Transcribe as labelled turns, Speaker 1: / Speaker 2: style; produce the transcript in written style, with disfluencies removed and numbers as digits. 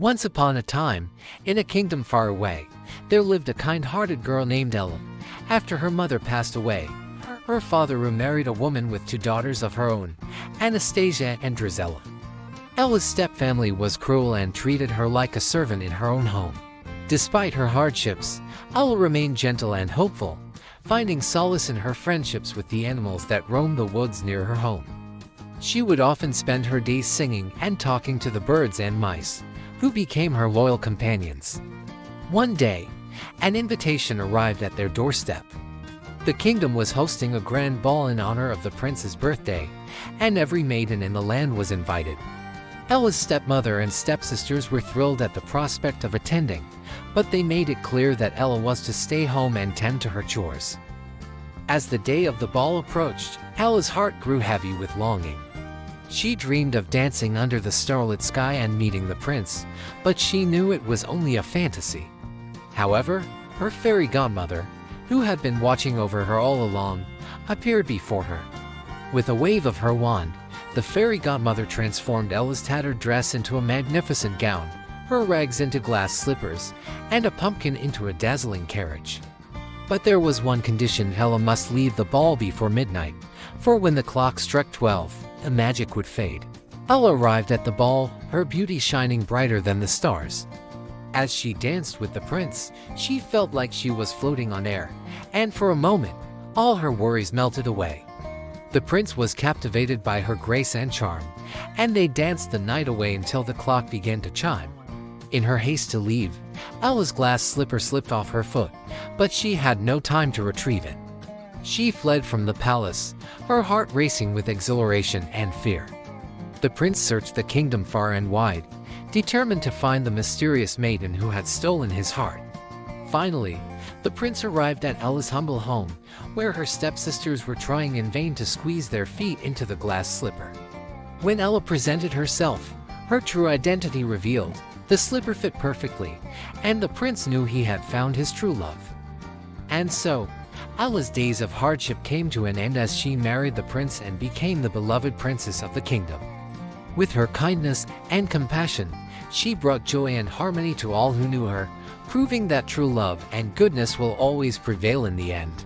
Speaker 1: Once upon a time, in a kingdom far away, there lived a kind-hearted girl named Ella. After her mother passed away, her father remarried a woman with two daughters of her own, Anastasia and Drizella. Ella's stepfamily was cruel and treated her like a servant in her own home. Despite her hardships, Ella remained gentle and hopeful, finding solace in her friendships with the animals that roamed the woods near her home. She would often spend her days singing and talking to the birds and mice, who became her loyal companions. One day, an invitation arrived at their doorstep. The kingdom was hosting a grand ball in honor of the prince's birthday, and every maiden in the land was invited. Ella's stepmother and stepsisters were thrilled at the prospect of attending, but they made it clear that Ella was to stay home and tend to her chores. As the day of the ball approached, Ella's heart grew heavy with longing. She dreamed of dancing under the starlit sky and meeting the prince, but she knew it was only a fantasy. However, her fairy godmother, who had been watching over her all along, appeared before her. With a wave of her wand, the fairy godmother transformed Ella's tattered dress into a magnificent gown, her rags into glass slippers, and a pumpkin into a dazzling carriage. But there was one condition: Ella must leave the ball before midnight, for when the clock struck 12, the magic would fade. Ella arrived at the ball, her beauty shining brighter than the stars. As she danced with the prince, she felt like she was floating on air, and for a moment, all her worries melted away. The prince was captivated by her grace and charm, and they danced the night away until the clock began to chime. In her haste to leave, Ella's glass slipper slipped off her foot, but she had no time to retrieve it. She fled from the palace, her heart racing with exhilaration and fear. The prince searched the kingdom far and wide, determined to find the mysterious maiden who had stolen his heart. Finally, the prince arrived at Ella's humble home, where her stepsisters were trying in vain to squeeze their feet into the glass slipper. When Ella presented herself, her true identity revealed. The slipper fit perfectly, and the prince knew he had found his true love. And so, Ella's days of hardship came to an end as she married the prince and became the beloved princess of the kingdom. With her kindness and compassion, she brought joy and harmony to all who knew her, proving that true love and goodness will always prevail in the end.